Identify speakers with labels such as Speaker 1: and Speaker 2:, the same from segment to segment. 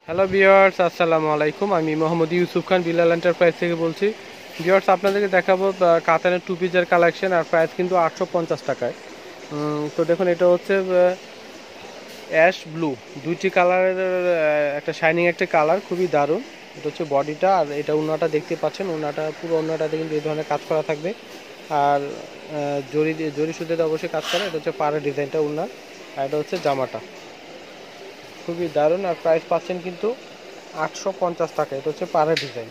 Speaker 1: Hello viewers, আসসালামু আলাইকুম। আমি মোহাম্মদ ইউসুফ খান, বিলাল এন্টারপ্রাইজ থেকে বলছি। ভিউয়ার্স, আপনাদেরকে দেখাবো কাতানের টু পিসের কালেকশন, আর প্রাইস কিন্তু 850 টাকায়। তো দেখুন, এটা হচ্ছে অ্যাশ ব্লু, দুইটি কালারের একটা শাইনিং একটা কালার, খুবই দারুণ। এটা হচ্ছে বডিটা, আর এটা উন্নাটা দেখতে পাচ্ছেন। উন্নাটা পুরো উন্নাটাতে কিন্তু এই ধরনের কাজ করা থাকবে, আর জরি সুতাতে অবশ্যই কাজ করা। এটা হচ্ছে পাড়ের ডিজাইনটা উন্নার, আর এটা হচ্ছে জামাটা, খুবই দারুণ। আর প্রাইস পাচ্ছেন কিন্তু 850 টাকা। এটা হচ্ছে পাড়ের ডিজাইন।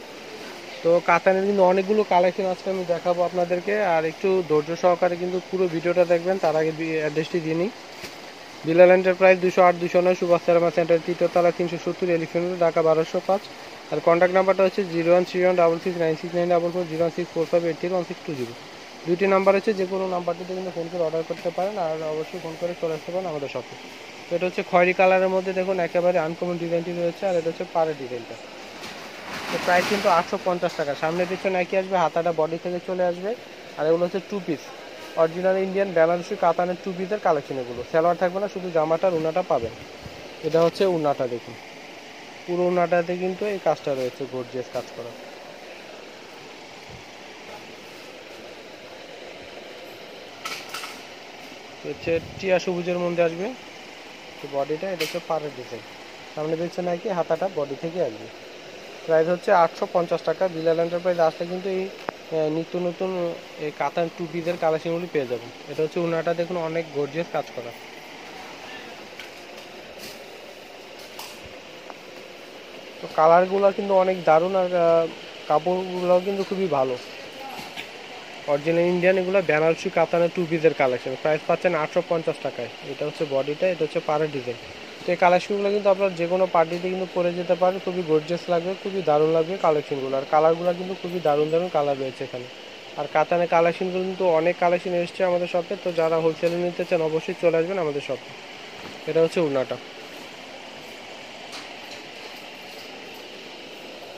Speaker 1: তো কাতানের কিন্তু অনেকগুলো কালেকশন আজকে আমি দেখাবো আপনাদেরকে, আর একটু ধৈর্য সহকারে কিন্তু পুরো ভিডিওটা দেখবেন। তার আগে অ্যাড্রেসটি দিয়ে নিই। বিলাল এন্টারপ্রাইজ 208-209 সুভাষ সারামা সেন্টার, 3য় তলা, 370 এলিফেন্ট রোড, ঢাকা 1205। আর কন্ট্যাক্ট নাম্বারটা হচ্ছে 01316969440, 01645831620। দুইটি নাম্বার হচ্ছে, যে কোনো নাম্বারটিতে কিন্তু ফোন করে অর্ডার করতে পারেন, আর অবশ্যই ফোন করে চলে আসতে পারেন আমাদের শপে। তো এটা হচ্ছে খয়েরি কালারের মধ্যে, দেখুন একেবারে আনকমন ডিজাইনটি রয়েছে, আর এটা হচ্ছে পাড়ের ডিজাইনটা। তো প্রাইস কিন্তু 850 টাকা। সামনে পিছনে একই আসবে, হাতাটা বডি থেকে চলে আসবে। আর এগুলো হচ্ছে two piece, original Indian Banarasi কাতানের টু পিসের কালেকশন। এগুলো সালোয়ার থাকবে না, শুধু জামাটার উনাটা পাবেন। এটা হচ্ছে উনাটা, দেখুন পুরো উনাটাতে কিন্তু এই কাজটা রয়েছে, গর্জিয়াস কাজ করা। হচ্ছে টিয়া সবুজের মধ্যে আসবে বডিটা। এটা হচ্ছে পাড়ের ডিজাইন, সামনে পিছনে একই, হাতাটা বডি থেকে আসবে। প্রাইস হচ্ছে 850 টাকা। বিলাল এন্টারপ্রাইজ আসলে কিন্তু এই নিত্য নতুন এই কাতান টু পিসের কালেকশনগুলি পেয়ে যাবেন। এটা হচ্ছে উনাটা, দেখুন অনেক গর্জিয়াস কাজ করা। তো কালারগুলো কিন্তু অনেক দারুণ, আর কাপড়গুলো কিন্তু খুবই ভালো, অরিজিনাল ইন্ডিয়ান। এগুলো বেনারসি কাতানের টু পিসের কালেকশন। প্রাইস পাচ্ছেন 850 টাকায়। এটা হচ্ছে বডিটা, এটা হচ্ছে পাড়ের ডিজাইন। তো এই কালেকশনগুলো কিন্তু আপনার যে কোনো পার্টিতে কিন্তু পরে যেতে পারে, খুবই গর্জিয়াস লাগবে, খুবই দারুণ লাগবে কালেকশনগুলো। আর কালারগুলো কিন্তু খুবই দারুণ দারুণ কালার রয়েছে এখানে। আর কাতানের কালেকশনগুলো কিন্তু অনেক কালেকশন এসছে আমাদের শপে। তো যারা হোলসেলে নিতে চান অবশ্যই চলে আসবেন আমাদের শপে। এটা হচ্ছে উনাটা,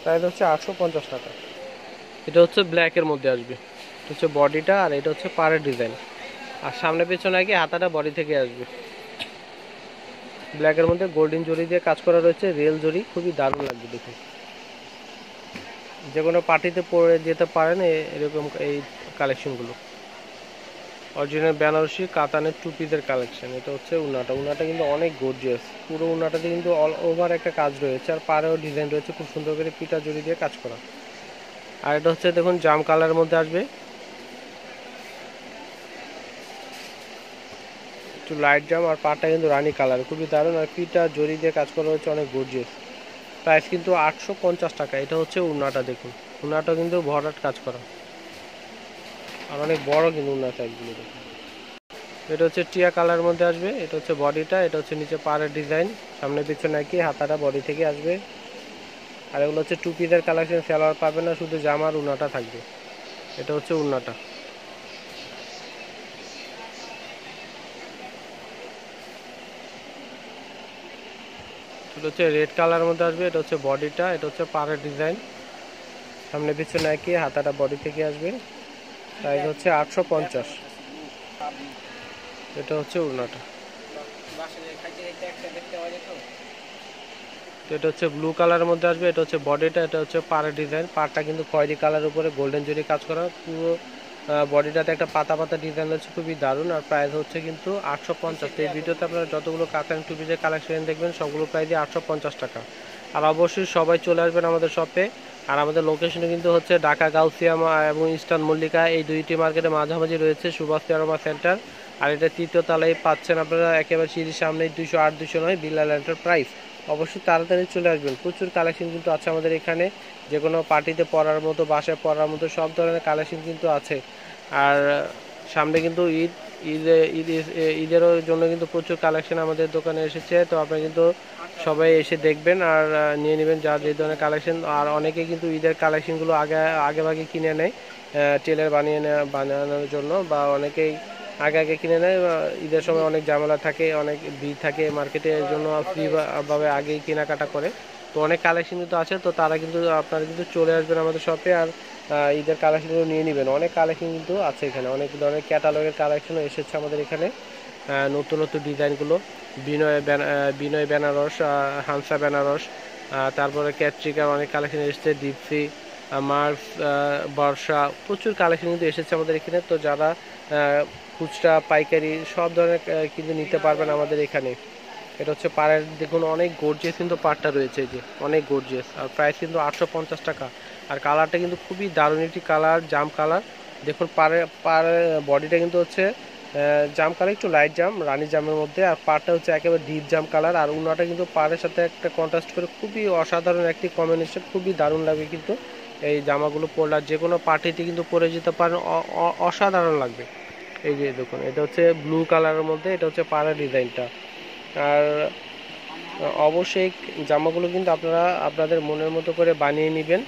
Speaker 1: প্রাইস হচ্ছে 850 টাকা। এটা হচ্ছে ব্ল্যাকের মধ্যে আসবে। এটা হচ্ছে বডিটা, আর এটা হচ্ছে পাড়ের ডিজাইন। আর সামনে পেছনে আগে হাতাটা বডি থেকে আসবে। ব্ল্যাকের মধ্যে গোল্ডেন জরি দিয়ে কাজ করা রয়েছে, রিয়েল জরি, খুবই দারুণ লাগবে দেখুন। যে কোনো পার্টিতে পরে যেতে পারেন এরকম এই কালেকশনগুলো। অরিজিনাল বেনারসি কাতানের টু পিসের কালেকশন। এটা হচ্ছে উনাটা। উনাটা কিন্তু অনেক গর্জিয়াস, পুরো উনাটাতে কিন্তু অল ওভার একটা কাজ রয়েছে, আর পাড়েও ডিজাইন রয়েছে খুব সুন্দর করে পিটা জরি দিয়ে কাজ করা। আর এটা হচ্ছে দেখুন জাম কালারের মধ্যে আসবে, একটু লাইট জাম, আর পাটা কিন্তু রানি কালার, খুবই দারুণ। আর পিটা জরি দিয়ে কাজ করা হচ্ছে অনেক গর্জিয়াস। প্রাইস কিন্তু 850 টাকা। এটা হচ্ছে উনাটা, দেখুন উনাটা কিন্তু ভরাট কাজ করা, আর অনেক বড় কিন্তু উন্না সাইজগুলো দেখুন। এটা হচ্ছে টিয়া কালার মধ্যে আসবে। এটা হচ্ছে বডিটা, এটা হচ্ছে নিচে পাড়ের ডিজাইন, সামনে পিছনে একই, হাতাটা বডি থেকে আসবে। আর এগুলো হচ্ছে টু পিসের কালেকশন, সালোয়ার পাবে না, শুধু জামার উন্নাটা থাকবে। এটা হচ্ছে উন্নাটা। এটা হচ্ছে রেড কালার মধ্যে আসবে। এটা হচ্ছে বডিটা, এটা হচ্ছে পাড়ের ডিজাইন, সামনে পিছনে একই, হাতাটা বডি থেকে আসবে। প্রাইস হচ্ছে 850। এটা হচ্ছে উন্নাটা। তো এটা হচ্ছে ব্লু কালারের মধ্যে আসবে। এটা হচ্ছে বডিটা, এটা হচ্ছে পাড়ের ডিজাইন। পাড়টা কিন্তু খয়েরি কালার উপরে গোল্ডেন জরি কাজ করা, পুরো বডিটাতে একটা পাতা পাতা ডিজাইন হচ্ছে, খুবই দারুণ। আর প্রাইস হচ্ছে কিন্তু 850। এই ভিডিওতে আপনারা যতগুলো কাতান টু পিসের কালেকশন দেখবেন সবগুলো প্রাইসই 850 টাকা। আর অবশ্যই সবাই চলে আসবেন আমাদের শপে। আর আমাদের লোকেশনে কিন্তু হচ্ছে ঢাকা গাউসিয়া এবং ইস্টার্ন মল্লিকা, এই দুইটি মার্কেটের মাঝামাঝি রয়েছে সুভাষ চেয়ারমা সেন্টার। আর এটা 3য় তলায় পাচ্ছেন আপনারা, একেবারে সিঁড়ির সামনে, 208-209 বিলাল এন্টারপ্রাইজ। অবশ্যই তাড়াতাড়ি চলে আসবেন, প্রচুর কালেকশন কিন্তু আছে আমাদের এখানে। যে কোনো পার্টিতে পরার মতো, বাসায় পরার মতো সব ধরনের কালেকশন কিন্তু আছে। আর সামনে কিন্তু ঈদ, ঈদেরও জন্য কিন্তু প্রচুর কালেকশন আমাদের দোকানে এসেছে। তো আপনি কিন্তু সবাই এসে দেখবেন, আর নিয়ে নেবেন যার যে ধরনের কালেকশন। আর অনেকে কিন্তু ঈদের কালেকশনগুলো আগে ভাগে কিনে নেয়, টেলার বানানোর জন্য, বা অনেকেই আগে আগে কিনে নেয়। ঈদের সময় অনেক ঝামেলা থাকে, অনেক ভিড় থাকে মার্কেটে, এর জন্য ফ্রি ভাবে আগেই কেনাকাটা করে। তো অনেক কালেকশন কিন্তু আছে, তো তারা কিন্তু আপনারা কিন্তু চলে আসবেন আমাদের শপে, আর ঈদের কালেকশনগুলো নিয়ে নেবেন। অনেক কালেকশন কিন্তু আছে এখানে, অনেক ধরনের ক্যাটালগের কালেকশনও এসেছে আমাদের এখানে। নতুন নতুন ডিজাইনগুলো, বিনয় বেনারস, হানসা বেনারস, তারপরে ক্যাটরিকার অনেক কালেকশন এসেছে, ডিপসি, মার্স, বর্ষা, প্রচুর কালেকশন কিন্তু এসেছে আমাদের এখানে। তো যারা খুচরা পাইকারি সব ধরনের কিন্তু নিতে পারবেন আমাদের এখানে। এটা হচ্ছে পাড়ের, দেখুন অনেক গর্জিয়াস কিন্তু পাড়টা রয়েছে, এই যে অনেক গর্জিয়াস, আর প্রাইস কিন্তু 850 টাকা। আর কালারটা কিন্তু খুবই দারুণ একটি কালার, জাম কালার। দেখুন পাড়ের বডিটা কিন্তু হচ্ছে জাম কালার, একটু লাইট জাম, রানী জামের মধ্যে। আর পাড়টা হচ্ছে একেবারে ডিপ জাম কালার। আর উন্নাটা কিন্তু পাড়ের সাথে একটা কন্ট্রাস্ট করে খুবই অসাধারণ একটি কম্বিনেশন, খুবই দারুণ লাগে কিন্তু এই জামাগুলো পরলে। আর যে কোনো পার্টিতে কিন্তু পরে যেতে পারেন, অসাধারণ লাগবে। এই যে দেখুন, এটা হচ্ছে ব্লু কালারের মধ্যে, এটা হচ্ছে পাড়ের ডিজাইনটা। আর অবশ্যই জামাগুলো কিন্তু আপনারা আপনাদের মনের মতো করে বানিয়ে নেবেন,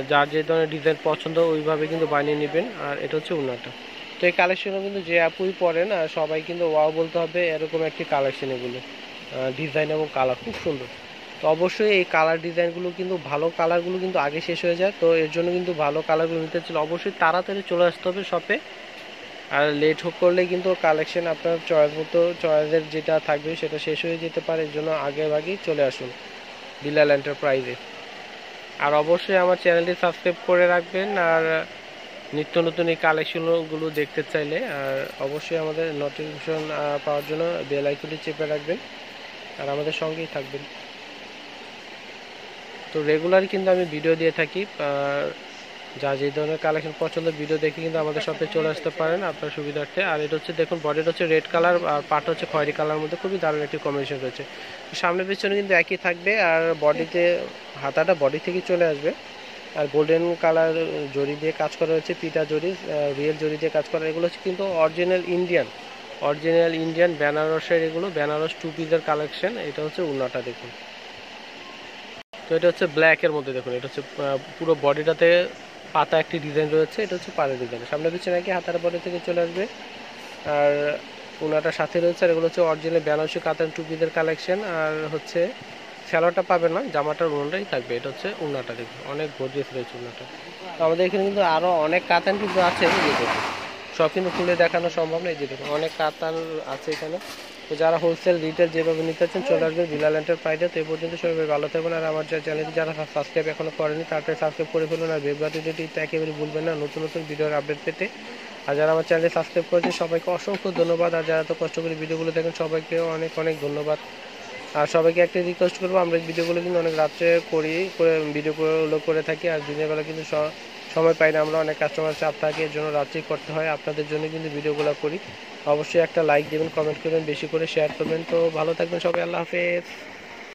Speaker 1: যার যে ধরনের ডিজাইন পছন্দ ওইভাবে কিন্তু বানিয়ে নেবেন। আর এটা হচ্ছে উন্নাটা। তো এই কালেকশনও কিন্তু যে আপুই পরেন সবাই কিন্তু ওয়াও বলতে হবে, এরকম একটি কালেকশন এগুলো, ডিজাইন এবং কালার খুব সুন্দর। তো অবশ্যই এই কালার ডিজাইনগুলো কিন্তু, ভালো কালারগুলো কিন্তু আগে শেষ হয়ে যায়। তো এর জন্য কিন্তু ভালো কালারগুলো নিতে চাইলে অবশ্যই তাড়াতাড়ি চলে আসতে হবে শপে। আর লেট হোক করলে কিন্তু কালেকশন আপনার চয়েস মতো, চয়েসের যেটা থাকবে সেটা শেষ হয়ে যেতে পারে। এর জন্য আগে ভাগেই চলে আসুন বিলাল এন্টারপ্রাইজে। আর অবশ্যই আমার চ্যানেলটি সাবস্ক্রাইব করে রাখবেন, আর নিত্য নতুন এই কালেকশনগুলো দেখতে চাইলে আর অবশ্যই আমাদের নোটিফিকেশন পাওয়ার জন্য বেল আইকনটি চেপে রাখবেন, আর আমাদের সঙ্গেই থাকবেন। তো রেগুলার কিন্তু আমি ভিডিও দিয়ে থাকি, আর যা যে ধরনের কালেকশন পছন্দ ভিডিও দেখে কিন্তু আমাদের সাথে চলে আসতে পারেন আপনার সুবিধার্থে। আর এটা হচ্ছে দেখুন, বডিটা হচ্ছে রেড কালার আর পাটা হচ্ছে খয়েরি কালার মধ্যে, খুবই দারুণ একটি কম্বিনেশন রয়েছে। সামনে পেছনে কিন্তু একই থাকবে, আর বডিতে হাতাটা বডি থেকে চলে আসবে। আর গোল্ডেন কালার জরি দিয়ে কাজ করা হয়েছে, পিটা জরি, রিয়েল জরি দিয়ে কাজ করা। এগুলো হচ্ছে কিন্তু অরিজিনাল ইন্ডিয়ান বেনারসের, এগুলো বেনারস টু পিসের কালেকশন। এটা হচ্ছে উন্নাটা দেখুন। তো এটা হচ্ছে ব্ল্যাকের মধ্যে, দেখুন এটা হচ্ছে পুরো বডিটাতে পাতা একটি ডিজাইন রয়েছে। এটা হচ্ছে পাড়ের ডিজাইন, সামনে পিছনে নাকি হাতার বডি থেকে চলে আসবে। আর উনাটার সাথে রয়েছে, আর এগুলো হচ্ছে অরিজিনাল বেনারসি কাতান টু পিসের কালেকশন। আর হচ্ছে স্যালোয়ারটা পাবেন না, জামাটার উন্নাটাই থাকবে। এটা হচ্ছে উন্নাটা, দেখুন অনেক গর্জিয়াস রয়েছে উন্নাটা। তো আমাদের এখানে কিন্তু আরও অনেক কাতান কিন্তু আছে, এই যে দেখুন সব কিন্তু খুলে দেখানো সম্ভব না। এই যে দেখুন অনেক কাতান আছে এখানে। তো যারা হোলসেল রিটেল যেভাবে নিতে চাচ্ছেন চলে আসবেন বিলাল এন্টারপ্রাইজে। তো এই পর্যন্ত সবাই ভালো থাকবেন। আর আমার চ্যানেলটি যারা সাবস্ক্রাইব এখনো করেনি তাড়াতাড়ি সাবস্ক্রাইব করে ফেলুন, আর বেলবাটনটি একেবারে ভুলবেন না নতুন নতুন ভিডিওর আপডেট পেতে। আর যারা আমার চ্যানেলে সাবস্ক্রাইব করেছেন সবাইকে অসংখ্য ধন্যবাদ। আর যারা এত কষ্ট করে ভিডিওগুলো দেখেন সবাইকে অনেক অনেক ধন্যবাদ। আর সবাইকে একটা রিকোয়েস্ট করবো, আমরা ভিডিওগুলো কিন্তু অনেক রাত্রে ভিডিওগুলো করে থাকি, আর দিনের বেলা কিন্তু সময় পাই না, আমরা অনেক কাস্টমার চাপ থাকে, এর জন্য রাত্রেই করতে হয়। আপনাদের জন্য কিন্তু ভিডিওগুলো করি। অবশ্যই একটা লাইক দেবেন, কমেন্ট করবেন, বেশি করে শেয়ার করবেন। তো ভালো থাকবেন সবাই, আল্লাহ হাফেজ।